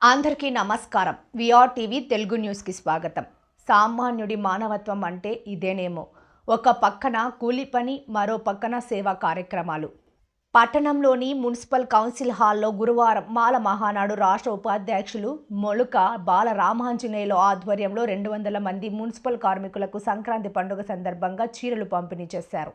అందరికీ నమస్కారం. VR TV Telugu న్యూస్కి స్వాగతం. సామాన్యుడి మానవత్వం అంటే ఇదేనేమో. ఒక పక్కన కూలి పని, మరో పక్కన సేవా కార్యక్రమాలు. పట్టణంలోని మున్సిపల్ కౌన్సిల్ హాల్లో గురువారం మాల మహానాడు రాష్ట్ర ఉపాధ్యక్షులు మొలుక బాల రామాంజనేయులు ఆధ్వర్యంలో 200 మంది మున్సిపల్ కార్మికులకు సంక్రాంతి పండుగ సందర్భంగా చీరలు పంపిణీ చేశారు.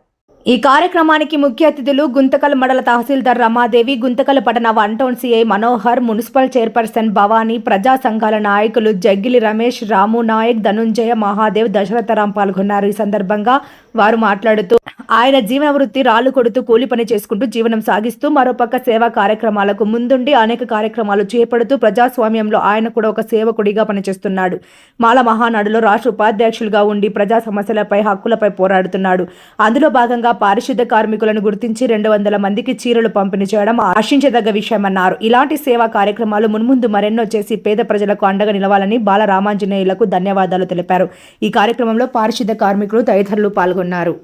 ఈ కార్యక్రమానికి ముఖ్య అతిథులు గుంతకల్ మండల తహసీల్దార్ రమాదేవి, గుంతకల్ పట్టణ 1 town CI Manohar, municipal chairperson Bhavani, ప్రజా సంఘాల నాయకులు జగ్గిలి రమేష్, రాము నాయక్, ధనుంజయ, మహాదేవ్, దశరథరాం పాల్గొన్నారు. ఈ సందర్భంగా వారు మాట్లాడుతూ ఆయన జీవన వృత్తి రాళ్లు కొడుతూ కూలి పని చేసుకుంటూ జీవనం సాగిస్తూ మరోపక్క సేవా కార్యక్రమాలకు ముందుండి అనేక కార్యక్రమాలు చేపడుతూ ప్రజాస్వామ్యంలో ఆయన కూడా ఒక సేవకుడిగా పనిచేస్తున్నాడు. మాల మహానాడులో రాష్ట్ర ఉపాధ్యక్షులుగా ఉండి ప్రజా సమస్యలపై, హక్కులపై పోరాడుతున్నాడు. అందులో భాగంగా పారిశుద్ధ కార్మికులను గుర్తించి 200 మందికి చీరలు పంపిణీ చేయడం ఆశించదగ్గ విషయమన్నారు. ఇలాంటి సేవా కార్యక్రమాలు మున్ముందు మరెన్నో చేసి పేద ప్రజలకు అండగా నిలవాలని బాల రామాంజనేయులకు ధన్యవాదాలు తెలిపారు. ఈ కార్యక్రమంలో పారిశుద్ధ కార్మికులు తదితరులు పాల్గొన్నారు.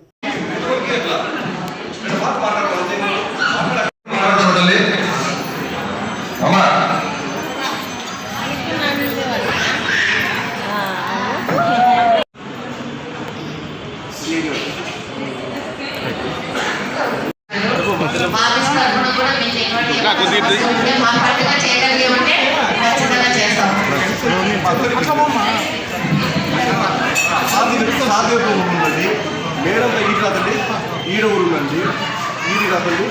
మేడం ఈడు కాదండి, ఈడ ఊరు ఉందండి, ఈడు కాదండి.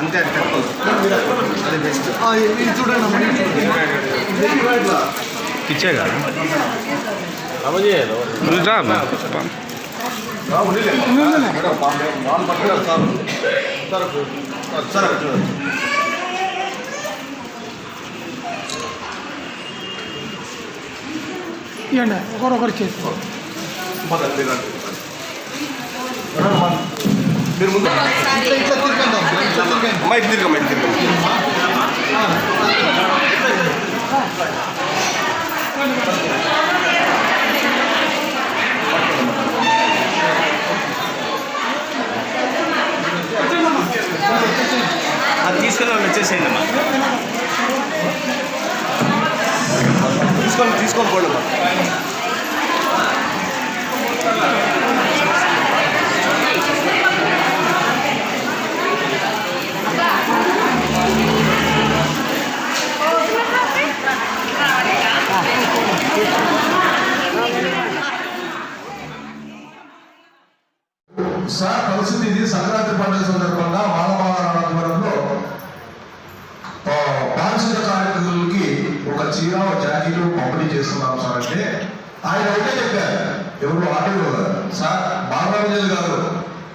అంతే అది బెస్ట్. ఇది చూడండి ఇచ్చే కదా ఇవ్వండి, ఒకరొకరు చేసుకో. మీరు ముందు మైక్ తిరగ అది తీసుకొని వచ్చేసేయండి అమ్మా. తీసుకొని పోండి అమ్మా. సార్ పరిస్థితి ఇది. సంక్రాంతి పండుగ సందర్భంగా మానవారంలో పారిశుద్ధ కార్మికులకి ఒక చీర, జాకెట్ పంపిణీ చేస్తున్నాం సార్ అంటే ఆయన ఒకటే చెప్పారు. ఎవరు ఆటో సార్ బాలరాజు గారు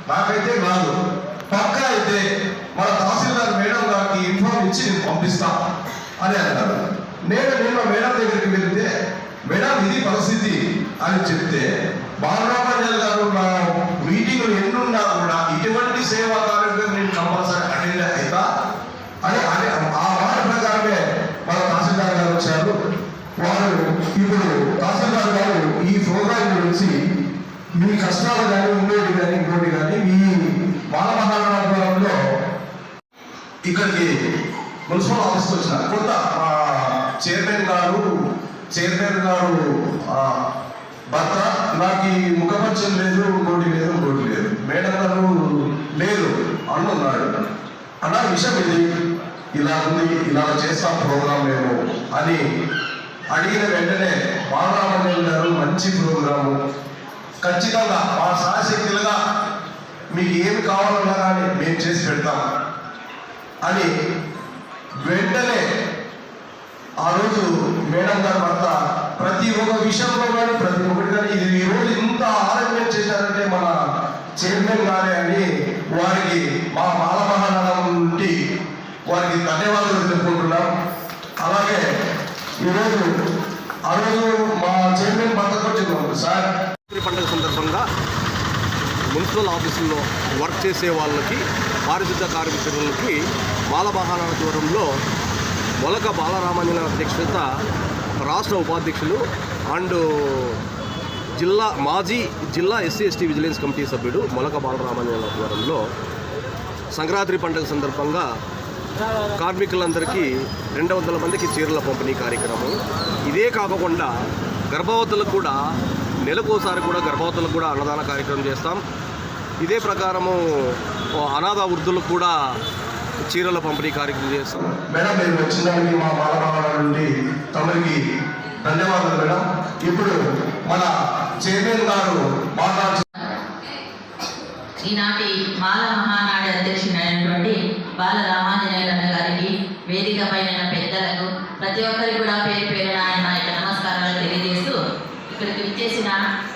నాకైతే కాదు, పక్క అయితే మన తహసీల్దార్ మేడం గారికి ఇన్ఫార్మ్ ఇచ్చి నేను పంపిస్తాం అని అన్నారు. నేను మేడం దగ్గరికి వెళ్తే మేడం ఇది పరిస్థితి అని చెప్తే బాలరాజు గారు నా మీటింగ్లు ఎన్నున్నా కూడా ఇటువంటి సేవా కార్యక్రమం నేను కంపల్సరీ అటెండ్ అవుతా అని ఆ మాట ప్రకారమే మన తహసీల్దార్ గారు వచ్చారు. వారు ఇప్పుడు తహసీల్దార్ గారు ఈ ప్రోగ్రాం గురించి మీ కష్టాలు కానీ ఇంకోటి కానీ మీ మాల మహానాడంలో ఇక్కడికి మున్సిపల్ ఆఫీస్ వచ్చినారు. కొంత చైర్మన్ గారు భర్త నాకు ఈ ముఖపరిచయం లేదు, ఇంకోటి లేదు, మేడం గారు లేదు అన్నాడు. అన్న విషయం ఇది ఇలా ఉంది, ఇలా చేస్తాం ప్రోగ్రాం మేము అని అడిగిన వెంటనే బాలరామయ్య గారు మంచి ప్రోగ్రాము, ఖచ్చితంగా మా శాశక్తులుగా మీకు ఏమి కావాలన్నా కానీ మేము చేసి పెడతాం అని వెంటనే ఆ రోజు మేడం గారు భర్త ప్రతి ఒక్క విషయంలో కానీ ప్రతి ఒక్కటి కానీ ఇది ఈ రోజు ఇంత ఆరోగ్యం చేశారంటే మన చైర్మన్ గారే అని వారికి మా మాల మహానాడం నుండి వారికి ధన్యవాదాలు తెలుపుకుంటున్నాం. అలాగే ఆ రోజు మా చైర్మన్ భర్తకు వచ్చింది సార్ పండుగ సందర్భంగా మున్సిపల్ ఆఫీసుల్లో వర్క్ చేసే వాళ్ళకి, పారిశుద్ధ కార్మికులకి మాల మహానాడు మొలక బాలరామాంజనేయుల అధ్యక్షత రాష్ట్ర ఉపాధ్యక్షులు అండ్ మాజీ జిల్లా ఎస్సీ ఎస్టీ విజిలెన్స్ కమిటీ సభ్యుడు మొలక బాలరామాంజనేయుల ఆధ్వర్యంలో సంక్రాంతి పండుగ సందర్భంగా కార్మికులందరికీ 200 మందికి చీరల పంపిణీ కార్యక్రమం. ఇదే కాకుండా గర్భవతులకు కూడా నెలకోసారి కూడా గర్భవతులకు కూడా అన్నదాన కార్యక్రమం చేస్తాం. ఇదే ప్రకారము అనాథ వృద్ధులకు కూడా చీరల పంపిణీ కార్యక్రమం చేస్తాం. మేడం మీరు వచ్చిందానికి మా బాలరామాల నుండి తమరికి ధన్యవాదాలు మేడం. ఇప్పుడు మన చైర్మన్ గారు మాట్లాడుతున్నారు. ఈనాటి మాల మహానాడు అధ్యక్షుడైనటువంటి బాల రామాంజనేయుల గారికి, వేదిక పైన పెద్దలకు, ప్రతి ఒక్కరికి కూడా పేరు పేరున ఆయన నమస్కారాలు తెలియజేస్తూ, ఇక్కడికి విచ్చేసిన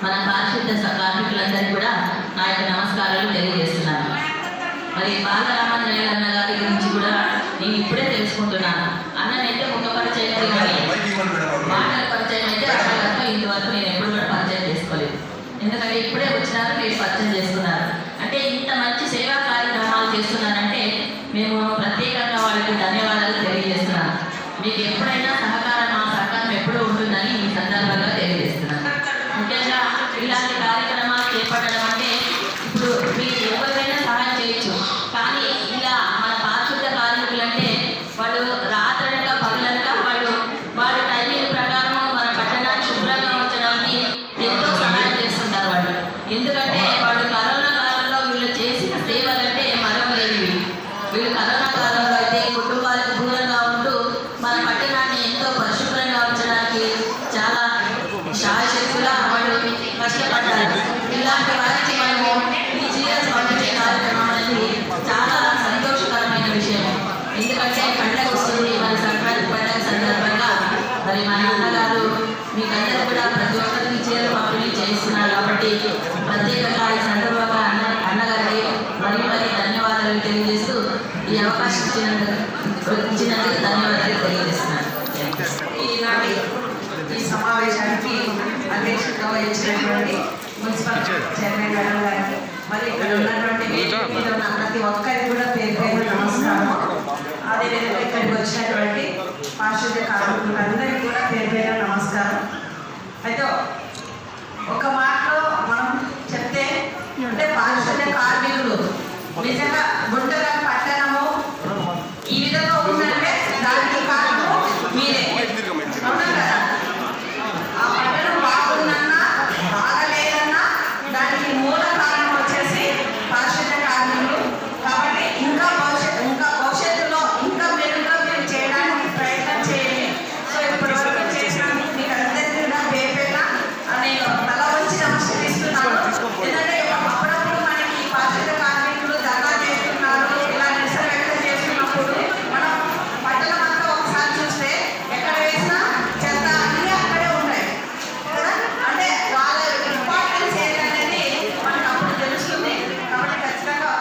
మన పారిశుద్ధ కార్మికులందరికీ కూడా నా యొక్క నమస్కారాలు తెలియజేస్తున్నాను. మరి బాల రామాంజనేయుల గారి గురించి కూడా నేను ఇప్పుడే తెలుసుకుంటున్నాను. అన్ననైతే ఒక పరిచయం కానీ మాటల పరిచయం అయితే అన్నగారితో ఇంతవరకు నేను ఎప్పుడు కూడా పరిచయం చేసుకోలేదు. ఎందుకంటే ఇప్పుడే వచ్చినారు, మీరు పరిచయం చేస్తున్నారు. అంటే ఇంత మంచి సేవా కార్యక్రమాలు చేస్తున్నారంటే మేము ప్రత్యేకంగా వాళ్ళకి ధన్యవాదాలు తెలియజేస్తున్నాను. మీకు ఎప్పుడైనా సహకారం, మా సహకారం ఎప్పుడూ ఉంటుందని ఈ సందర్భంగా తెలియజేస్తున్నాను. ముఖ్యంగా ఇలాంటి కార్యక్రమాలు చేపట్టడం అంటే ఇప్పుడు మీరు ఎవరికైనా సహాయం చేయొచ్చు, కానీ ఇలా మన పారిశుద్ధ కార్మికులంటే వాళ్ళు రాత్రనక పగలనక వాళ్ళు టైమింగ్ ప్రకారం మన పట్టణాన్ని శుభ్రంగా ఉంచడానికి ఎంతో సహాయం చేస్తుంటారు వాళ్ళు. ఎందుకంటే వాళ్ళు కరోనా కాలంలో వీళ్ళు చేసిన సేవలంటే మరవలేనివి. వీళ్ళు కరోనా కాలంలో అయితే కుటుంబాలకు దూరంగా ఉంటూ మన పట్టణాన్ని ఎంతో పరిశుభ్రంగా ఉంచడానికి చాలా శాయశక్తులా వాళ్ళు కష్టపడ్డారు. ఇలాంటి వారికి మనము ఈ చీరలు పంపించే కార్యక్రమం అనేది చాలా సంతోషకరమైన విషయం. ఎందుకంటే పండగ వస్తుంది, మన సంక్రాంతి పండుగ సందర్భంగా మరి మన అన్నగారు మీకందరూ కూడా ప్రతి ఒక్కరికి చీరలు పంపిణీ చేస్తున్నారు. కాబట్టి ప్రత్యేకంగా ఈ సందర్భంగా అన్నగారికి మరీ ధన్యవాదాలు తెలియజేస్తూ ఈ అవకాశం ఇచ్చినందుకు ధన్యవాదాలు తెలియజేస్తున్నాను. ఈనాటి ఈ సమావేశానికి అధ్యక్షతగా వహించినటువంటి మున్సిపల్ చైర్మన్ మేడం గారికి, మరి ఇక్కడ ఉన్నటువంటి ప్రతి ఒక్కరికి కూడా పేరు పేరు నమస్కారం. అదేవిధంగా ఇక్కడికి వచ్చినటువంటి పారిశుద్ధ్య కార్మికులందరికీ కూడా పేరు పేరు నమస్కారం. అయితే ఒక మాటలో మనం చెప్తే అంటే పారిశుద్ధ్య కార్మికులు నిజంగా గుంటగల్ పట్టణము ఈ విధంగా ఉందంటే దానికి కారణము మీరే. అవునా కదా? ఆ పట్టణం బాగుందన్నా బాగలేదన్నా దానికి మూల కారణం వచ్చేసి పారిశుద్ధ్య కార్మికులు. కాబట్టి ఇంకా భవిష్యత్తులో ఇంకా మెరుగ్గా మీరు చేయడానికి ప్రయత్నం చేయండి. సో ఇప్పటివరకు చేసినందుకు మీకు అందరికీ కూడా పేరుగా నేను తల వంచి నమస్కరిస్తున్నాను. ఎందుకంటే అప్పుడప్పుడు మనకి పారిశుద్ధ్య కార్మికులు ధర్నా చేస్తున్నారు, ఇలా నిరసన వ్యక్తం చేస్తున్నప్పుడు మనం పట్టణం అంతా ఒకసారి చూస్తే ఎక్కడ వేసినా చెత్త అన్నీ అక్కడే ఉంటాయి కదా. అంటే వాళ్ళ ఇంపార్టెన్స్ ఏంటనేది మనకు అప్పుడు తెలుస్తుంది. కాబట్టి ఖచ్చితంగా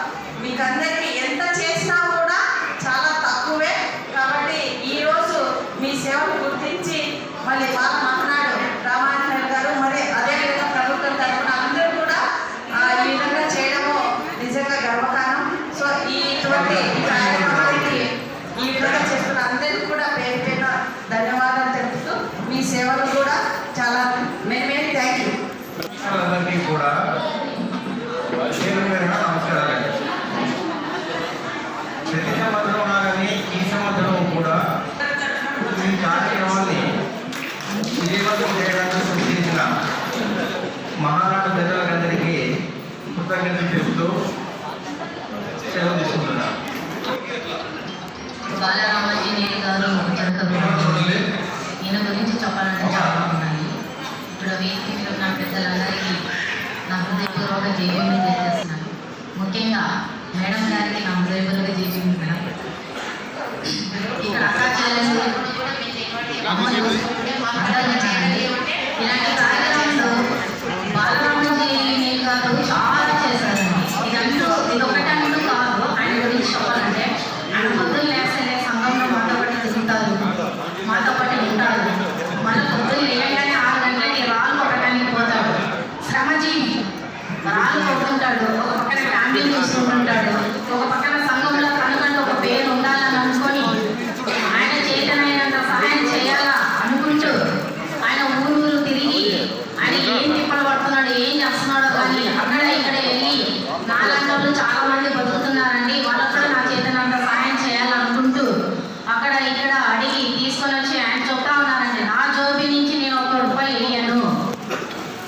మీకు అందరికీ ఎంత చేసినా కూడా చాలా తక్కువే. కాబట్టి ఈరోజు మీ సేవను గుర్తించి మళ్ళీ బాల మహానాడు రామాంజనేయులు గారు, మరి అదేవిధంగా ప్రభుత్వం తరఫున అందరూ కూడా ఈ విధంగా చేయడము నిజంగా గర్వకారణం. సో ఇటువంటి కార్యక్రమానికి ఈ విధంగా చేస్తున్న అందరికీ కూడా పేరు పేరున ధన్యవాదాలు తెలుపుతూ మీ సేవలు కూడా చాలా మెయిన్ థ్యాంక్ యూ. అందరికీ కూడా పేరు పేరున నమస్కారాలు. ప్రతి సంవత్సరం లాగానే ఈ సంవత్సరం కూడా ఈ కార్యక్రమాన్ని విజయవంతం చేయడానికి సూచించిన మహానాడు ప్రజలందరికీ కృతజ్ఞతలు చెబుతూ సెలవు తీసుకుంటున్నాను. బాల రామాంజనేయులు గారు ఈయన గురించి చెప్పాలంటే చాలా ఉన్నాయి. ఇప్పుడు వేదిక మీద ఉన్న పెద్దలందరికీ నా హృదయపూర్వక జైవ్యం తెలియజేస్తున్నాను. ముఖ్యంగా మేడం గారికి నా హృదయపూర్వక జైవ్యం మేడం. ఇక్కడ అక్కాచెల్లెలు ఇలాంటి కార్యక్రమంలో బాల రామాంజనేయులు గారు చాలా చేశారండి. ఇది ఒకటంటూ కాదు. ఆయన గురించి చెప్పాలంటే ఆయన పొద్దున్న లేస్తే సంఘంలో మాతో పాటు తిరుగుతారు, మాతో పాటు ఉంటారు. మన పొద్దున్న లేయంగానే 6 గంటలకి రాళ్ళు కొట్టడానికి పోతాడు. శ్రమజీవి, రాళ్ళు కొట్టుంటాడు, ఒక పక్కన ఫ్యామిలీ చూస్తుంటాడు, ఒక పక్కన సంఘంలో తనకంటూ ఒక పేరు ఉండాలని అనుకొని ఆయన చేతనైనంత సహాయం చేయాలా అనుకుంటూ ఆయన ఊరు తిరిగి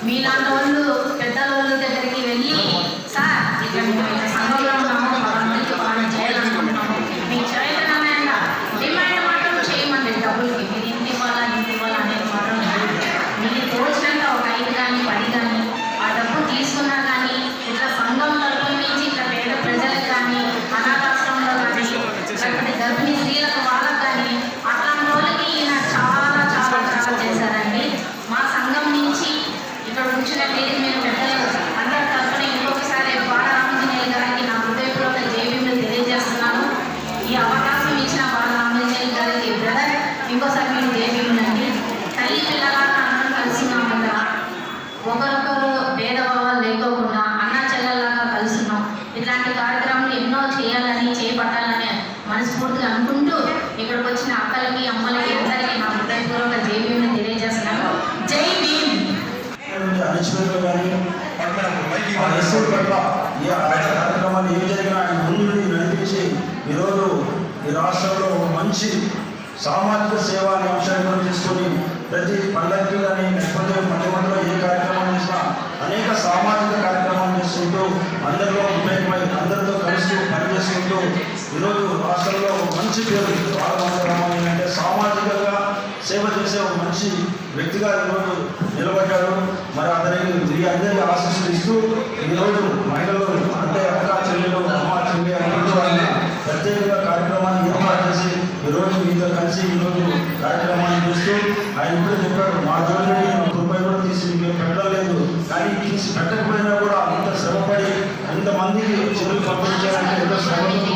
మీలాంటి వాళ్ళు పెద్దల వాళ్ళ దగ్గరికి వెళ్ళి సార్ ఇక్కడ మేము సంఘంలో ఉన్నాము వాళ్ళందరికీ వాళ్ళు చేయాలనుకుంటున్నాము మీకు చేయగలమైనా డిమాండ్ మాత్రం చేయమండి డబ్బులకి మీరు ఇంటి ఇవ్వాలా అనేది మాత్రం మీకు తోచినంత ఒక 5 కానీ 10 కానీ ఆ డబ్బు తీసుకున్నా కానీ ఇట్లా సంఘం తరపు నుంచి ఇట్లా పేద ప్రజలకు కానీ అనాథాశ్రమంలో కానీ లేకపోతే గర్భిణీ స్త్రీలకు వాళ్ళకు కానీ అట్లాంటి వాళ్ళకి ఈయన చాలా చాలా చాలా చేశారండి. మా సంఘం నుంచి ఇక్కడ ఉంచిన మీరు పెద్దలు అందరి తరఫున ఇంకొకసారి బాలరామాంజనేయులు గారికి నా హృదయపూర్వక జైబీలు తెలియజేస్తున్నాను. ఈ అవకాశం ఇచ్చిన బాలరామాంజనేయులు గారికి బ్రదర్ ఇంకోసారి మీరు జైబీలండి. తల్లి పిల్లలాగా అందరం కలుసున్నాం కదా, ఒకరొకరు భేదభావాలు లేకోకుండా అన్న చెల్లెల్లాగా కలుసున్నాం. ఇట్లాంటి కార్యక్రమాలు ఎన్నో చేయాలని చేపట్టాలని మనస్ఫూర్తిగా అనుకుంటూ ఇక్కడికి వచ్చిన అక్కలకి అమ్మలకి అందరికీ నా హృదయపూర్వక జైబీలు తెలియజేస్తున్నాను. జై భీమ్. అణచివేతలు కానీ ఆ ఎస్ఐ పట్ల ఈ కార్యక్రమాన్ని ఏం జరిగినా ఆయన ముందు నడిపించి ఈరోజు ఈ రాష్ట్రంలో మంచి సామాజిక సేవ అనే అంశాన్ని తీసుకొని ప్రతి పండగకి కానీ లేకపోతే మండలంలో ఏ కార్యక్రమం చేసినా అనేక సామాజిక కార్యక్రమాలు చేసుకుంటూ అందరిలో మమేకమై అందరితో కలిసి పనిచేసుకుంటూ ఈరోజు రాష్ట్రంలో మంచి పేరు బాలరామాంజనేయులు అంటే సామాజికంగా సేవ చేసే ఒక మంచి వ్యక్తిగా ఈరోజు నిలబడ్డాడు. మరి అతనికి మీ అందరికీ ఆశీస్సులు ఇస్తూ ఈరోజు మహిళలు అంటే అక్క చెల్లెలు అమ్మ చెల్లి అనుకుంటూ ఆయన ప్రత్యేకంగా కార్యక్రమాన్ని ఏర్పాటు చేసి ఈరోజు మీతో కలిసి ఈరోజు కార్యక్రమాన్ని చూస్తూ ఆయన ఇప్పుడు చెప్పాడు, మా జోలి రూపాయి కూడా తీసి మేము పెట్టలేదు, కానీ తీసి పెట్టకపోయినా కూడా అంత శ్రమపడి ఎంతమందికి చెల్లు పంపించాలంటే ఎంతో శ్రమతో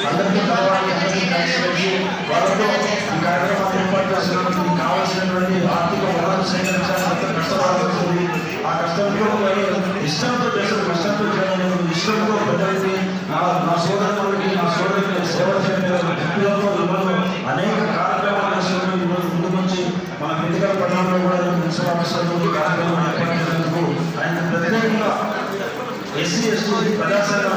అందరికీ కలవాలి, అందరికీ కలిసి వాళ్ళతో ఈ కార్యక్రమాన్ని ఏర్పాటు చేసినందుకు మీకు కావాల్సినటువంటి ఆర్థిక వనరులు సేకరించాలంటే కష్టపడాల్సి వస్తుంది. ఆ కష్టంతో ఇష్టంతో చేస్తారు, కష్టంతో చేయడం ఇష్టంతో ప్రజలకి నా సోదరులకి నా సోదరులకి సేవ చేయడం అనేక కార్యక్రమాలు చేసినప్పుడు ఈరోజు ముందు నుంచి మన మెడికల్ పట్టణంలో కూడా మున్సిపల్ కార్యక్రమం ఏర్పాటు చేసినందుకు ఆయన ప్రత్యేకంగా ఎస్సీ ఎస్టీ ప్రజాసంఘం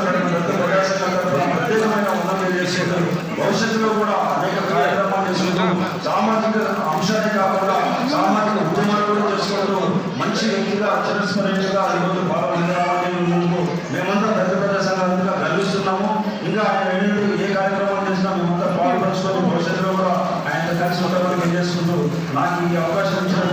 ప్రత్యేకమైన ఉన్నతం చేసేందుకు భవిష్యత్తులో కూడా అనేక కార్యక్రమాలు చేసుకుంటూ సామాజిక అంశాన్ని కాకుండా సామాజిక ఉద్యమాలు కూడా చేసుకుంటూ మంచి వ్యక్తిగా చిరస్మరణీయంగా ఈరోజు బాలరామాంజనేయులు ముందుకు మేమంతా పెద్ద సంఘాలుగా గర్విస్తున్నాము. ఇంకా ఆయన ఏ కార్యక్రమాలు చేసినా మేమంతా పాల్పంచుకొని భవిష్యత్తులో కూడా ఆయనతో కలిసి ఉంటామని చేసుకుంటూ నాకు ఈ అవకాశం ఇచ్చిన